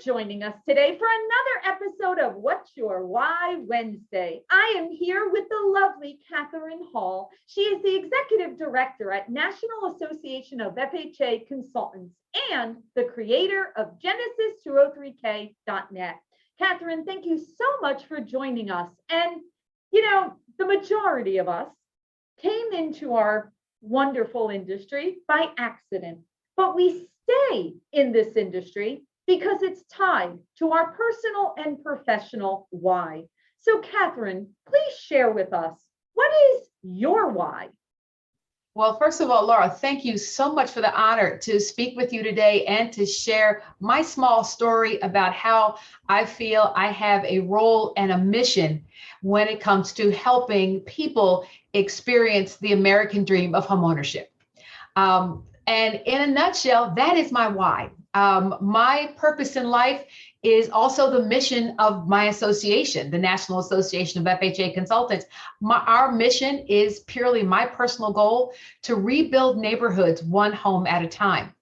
joining us today for another episode of What's Your Why Wednesday. I am here with the lovely Catherine Hall. She is the Executive Director at National Association of FHA Consultants and the creator of Genesis203k.net. Catherine, thank you so much for joining us. And, the majority of us came into our wonderful industry by accident, but we stay in this industry because it's tied to our personal and professional why. So, Catherine, please share with us, what is your why? Well, first of all, Laura, thank you so much for the honor to speak with you today and to share my small story about how I feel I have a role and a mission when it comes to helping people experience the American dream of homeownership. And in a nutshell, that is my why. My purpose in life is also the mission of my association, the National Association of FHA Consultants. Our mission is purely my personal goal to rebuild neighborhoods one home at a time.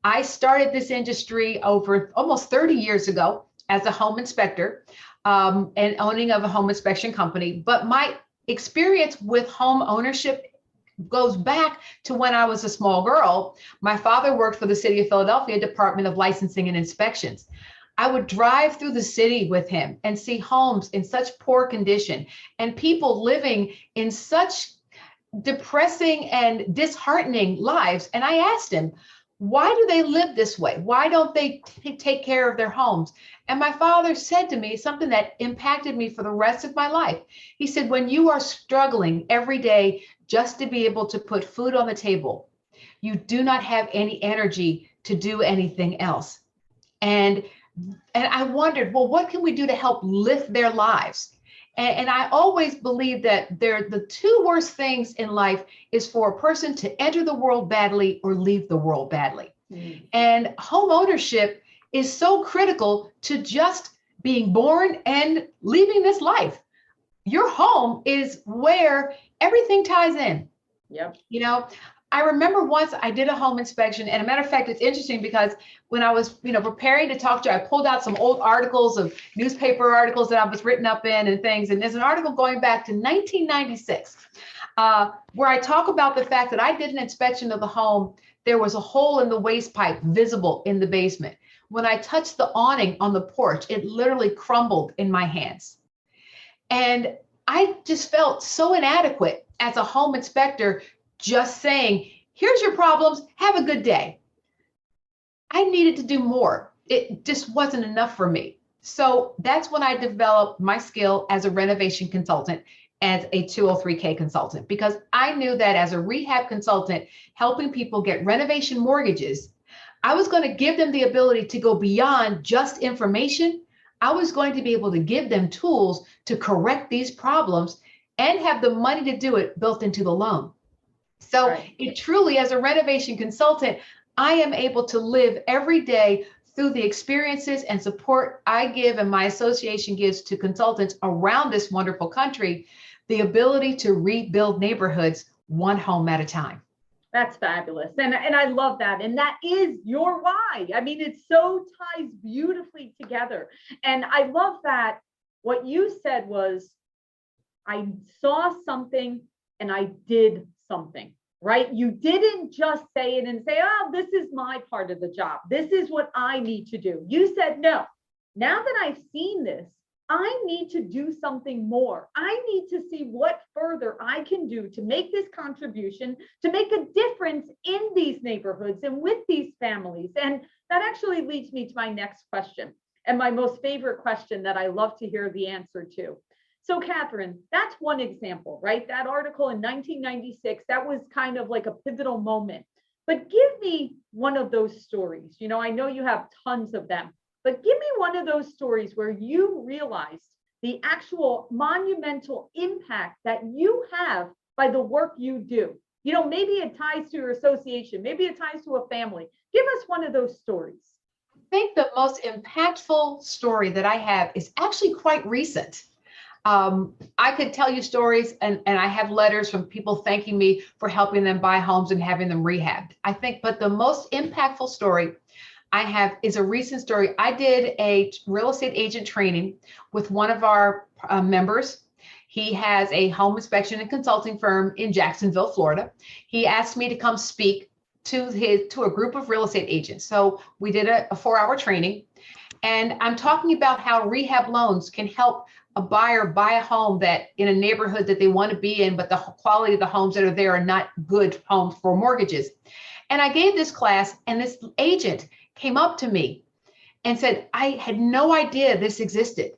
I started this industry over almost 30 years ago as a home inspector and owning of a home inspection company. But my experience with home ownership goes back to when I was a small girl. My father worked for the City of Philadelphia Department of Licensing and Inspections. I would drive through the city with him and see homes in such poor condition and people living in such depressing and disheartening lives. And I asked him, why do they live this way? Why don't they take care of their homes? And my father said to me something that impacted me for the rest of my life. He said, when you are struggling every day just to be able to put food on the table, you do not have any energy to do anything else. And I wondered, well, what can we do to help lift their lives? And I always believe that the two worst things in life is for a person to enter the world badly or leave the world badly. Mm. And home ownership is so critical to just being born and leaving this life. Your home is where everything ties in. Yep. I remember once I did a home inspection, and a matter of fact, it's interesting because when I was, preparing to talk to you, I pulled out some old articles of newspaper articles that I was written up in and things. And there's an article going back to 1996, where I talk about the fact that I did an inspection of the home. There was a hole in the waste pipe visible in the basement. When I touched the awning on the porch, it literally crumbled in my hands. And I just felt so inadequate as a home inspector, just saying, here's your problems, have a good day. I needed to do more. It just wasn't enough for me. So that's when I developed my skill as a renovation consultant, as a 203k consultant, because I knew that as a rehab consultant, helping people get renovation mortgages, I was going to give them the ability to go beyond just information. I was going to be able to give them tools to correct these problems and have the money to do it built into the loan. So right. It truly, as a renovation consultant, I am able to live every day through the experiences and support I give and my association gives to consultants around this wonderful country, the ability to rebuild neighborhoods one home at a time. That's fabulous. And I love that. And that is your why. I mean, it so ties beautifully together. And I love that what you said was, I saw something and I did something, right? You didn't just say it and say, oh, this is my part of the job. This is what I need to do. You said, no, now that I've seen this, I need to do something more. I need to see what further I can do to make this contribution, to make a difference in these neighborhoods and with these families. And that actually leads me to my next question, and my most favorite question that I love to hear the answer to. So Catherine, that's one example, right? That article in 1996, that was kind of like a pivotal moment. But give me one of those stories. I know you have tons of them, but give me one of those stories where you realized the actual monumental impact that you have by the work you do. Maybe it ties to your association, maybe it ties to a family. Give us one of those stories. I think the most impactful story that I have is actually quite recent. I could tell you stories, and I have letters from people thanking me for helping them buy homes and having them rehabbed. I think, but the most impactful story, I have is a recent story. I did a real estate agent training with one of our members. He has a home inspection and consulting firm in Jacksonville, Florida. He asked me to come speak to a group of real estate agents. So we did a 4-hour training, and I'm talking about how rehab loans can help a buyer buy a home that in a neighborhood that they want to be in, but the quality of the homes that are there are not good homes for mortgages. And I gave this class, and this agent came up to me and said, I had no idea this existed.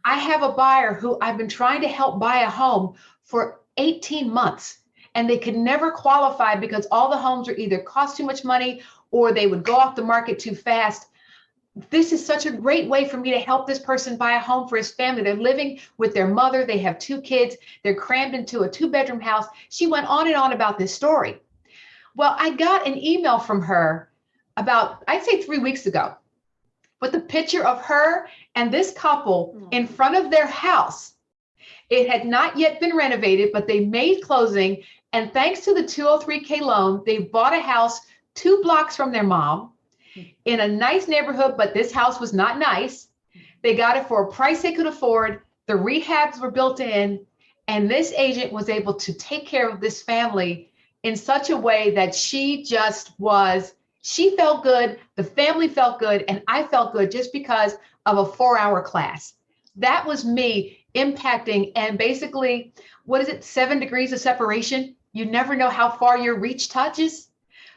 I have a buyer who I've been trying to help buy a home for 18 months, and they could never qualify because all the homes are either cost too much money or they would go off the market too fast. This is such a great way for me to help this person buy a home for his family. They're living with their mother. They have 2 kids. They're crammed into a 2-bedroom house. She went on and on about this story. Well, I got an email from her about, I'd say 3 weeks ago, with a picture of her and this couple in front of their house. It had not yet been renovated, but they made closing. And thanks to the 203K loan, they bought a house 2 blocks from their mom in a nice neighborhood, but this house was not nice. They got it for a price they could afford. The rehabs were built in, and this agent was able to take care of this family in such a way that she felt good, the family felt good, and I felt good just because of a 4-hour class. That was me impacting, and basically, 7 degrees of separation? You never know how far your reach touches.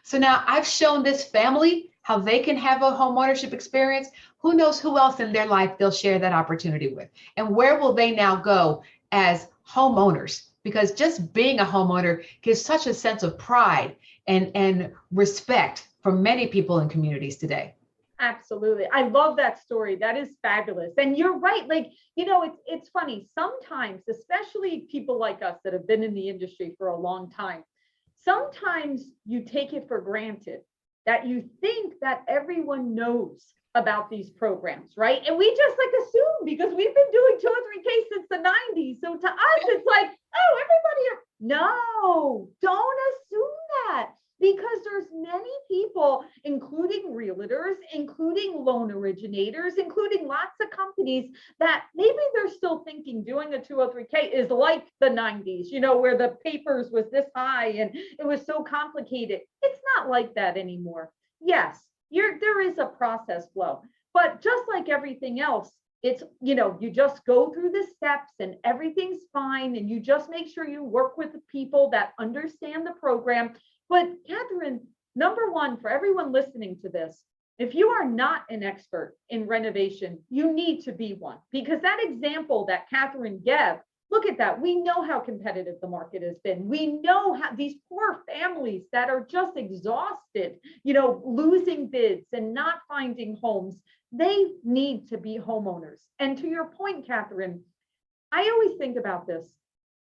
So now I've shown this family how they can have a home ownership experience. Who knows who else in their life they'll share that opportunity with? And where will they now go as homeowners? Because just being a homeowner gives such a sense of pride and respect for many people in communities today. Absolutely. I love that story. That is fabulous. And you're right. Like, it's funny. Sometimes, especially people like us that have been in the industry for a long time, sometimes you take it for granted that you think that everyone knows about these programs, right? And we just assume because we've been doing 203K since the 90s. So to us, it's like, oh, everybody. No, don't assume that. Because there's many people, including realtors, including loan originators, including lots of companies that maybe they're still thinking doing a 203K is like the 90s, where the papers was this high and it was so complicated. It's not like that anymore. Yes, there is a process flow, but just like everything else, it's, you just go through the steps and everything's fine. And you just make sure you work with the people that understand the program. But Catherine, number one, for everyone listening to this, if you are not an expert in renovation, you need to be one, because that example that Catherine gave, look at that. We know how competitive the market has been. We know how these poor families that are just exhausted, losing bids and not finding homes, they need to be homeowners. And to your point, Catherine, I always think about this.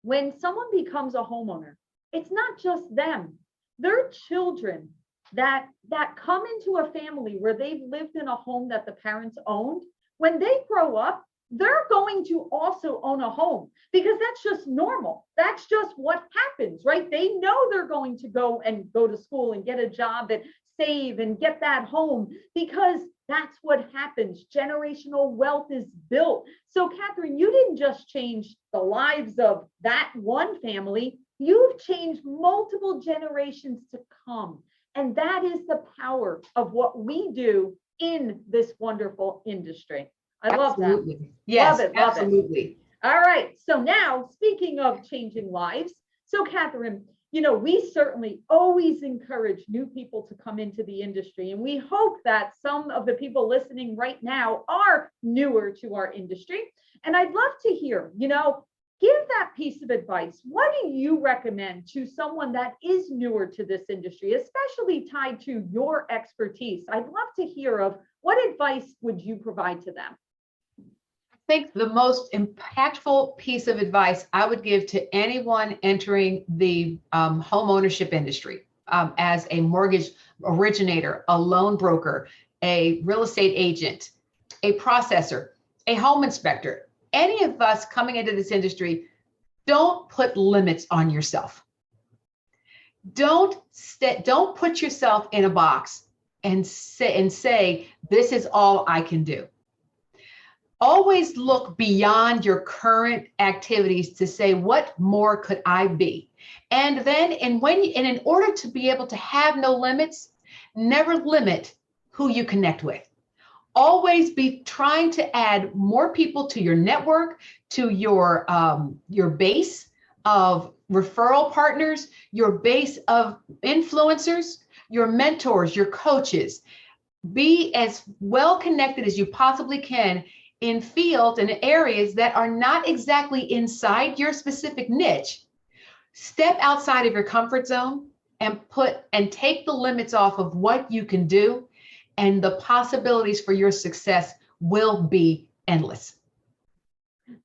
When someone becomes a homeowner, it's not just them. Their children that come into a family where they've lived in a home that the parents owned. When they grow up, they're going to also own a home because that's just normal. That's just what happens, right? They know they're going to go to school and get a job and save and get that home because that's what happens. Generational wealth is built. So Catherine, you didn't just change the lives of that one family. You've changed multiple generations to come. And that is the power of what we do in this wonderful industry. I love that. Yes, love it. absolutely. All right. So now, speaking of changing lives, so Catherine, we certainly always encourage new people to come into the industry. And we hope that some of the people listening right now are newer to our industry. And I'd love to hear, give that piece of advice. What do you recommend to someone that is newer to this industry, especially tied to your expertise? I'd love to hear of what advice would you provide to them? I think the most impactful piece of advice I would give to anyone entering the home ownership industry as a mortgage originator, a loan broker, a real estate agent, a processor, a home inspector, any of us coming into this industry, don't put limits on yourself. Don't put yourself in a box and say, this is all I can do. Always look beyond your current activities to say, what more could I be? And then, and in order to be able to have no limits, never limit who you connect with. Always be trying to add more people to your network, to your base of referral partners, your base of influencers, your mentors, your coaches. Be as well connected as you possibly can in fields and areas that are not exactly inside your specific niche. Step outside of your comfort zone and take the limits off of what you can do, and the possibilities for your success will be endless.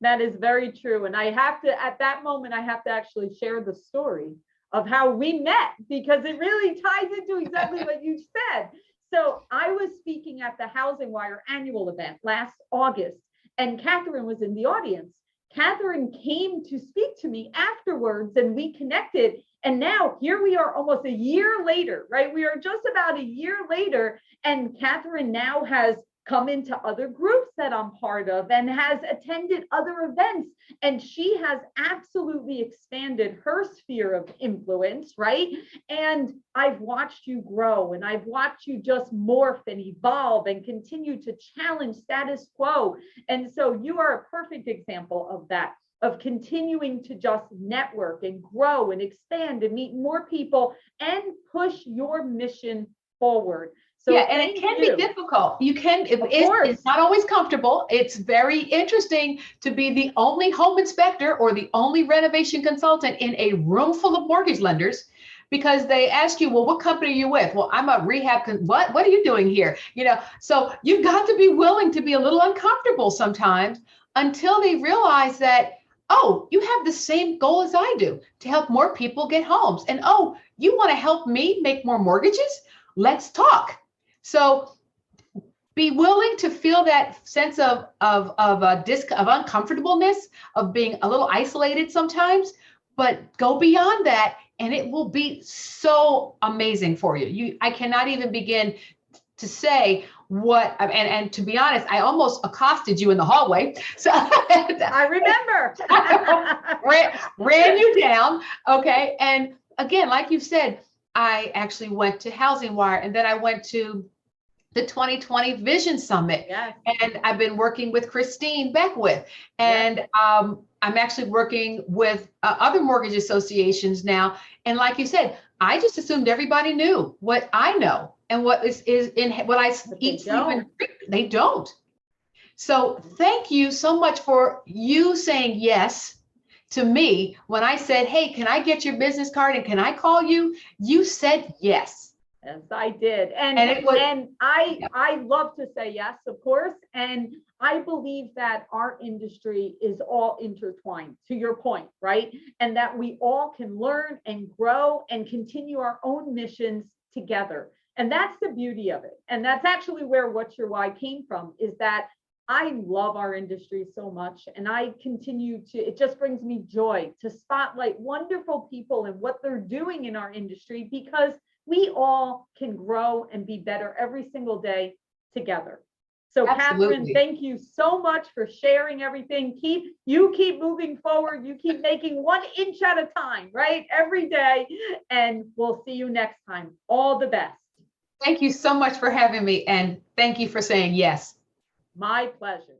That is very true. And I have to, at that moment, I have to actually share the story of how we met, because it really ties into exactly what you said. So I was speaking at the Housing Wire annual event last August, and Catherine was in the audience. Catherine came to speak to me afterwards, and we connected. And now here we are almost a year later, right? We are just about a year later, and Catherine now has come into other groups that I'm part of and has attended other events. And she has absolutely expanded her sphere of influence, right? And I've watched you grow, and I've watched you just morph and evolve and continue to challenge status quo. And so you are a perfect example of that, of continuing to just network and grow and expand and meet more people and push your mission forward. So yeah, and it can be difficult. It's not always comfortable. It's very interesting to be the only home inspector or the only renovation consultant in a room full of mortgage lenders, because they ask you, well, what company are you with? Well, I'm a rehab. What are you doing here? So you've got to be willing to be a little uncomfortable sometimes, until they realize that, oh, you have the same goal as I do, to help more people get homes. And, oh, you want to help me make more mortgages? Let's talk. So be willing to feel that sense of uncomfortableness, of being a little isolated sometimes, but go beyond that, and it will be so amazing for you. I cannot even begin to say what, and to be honest, I almost accosted you in the hallway. So I remember. ran you down. Okay. And again, like you said, I actually went to Housing Wire, and then I went to the 2020 Vision Summit. Yes. And I've been working with Christine Beckwith, and yes. I'm actually working with other mortgage associations now. And like you said, I just assumed everybody knew what I know and what is in what I eat, sleep, and drink. They don't. So thank you so much for you saying yes to me when I said, hey, can I get your business card and can I call you? You said yes. Yes, I did. And I love to say yes, of course. And I believe that our industry is all intertwined, to your point, right? And that we all can learn and grow and continue our own missions together. And that's the beauty of it. And that's actually where What's Your Why came from, is that I love our industry so much, and I continue to, it just brings me joy to spotlight wonderful people and what they're doing in our industry, because we all can grow and be better every single day together. So absolutely. Catherine, thank you so much for sharing everything. Keep moving forward. You keep making 1 inch at a time, right? Every day. And we'll see you next time. All the best. Thank you so much for having me. And thank you for saying yes. My pleasure.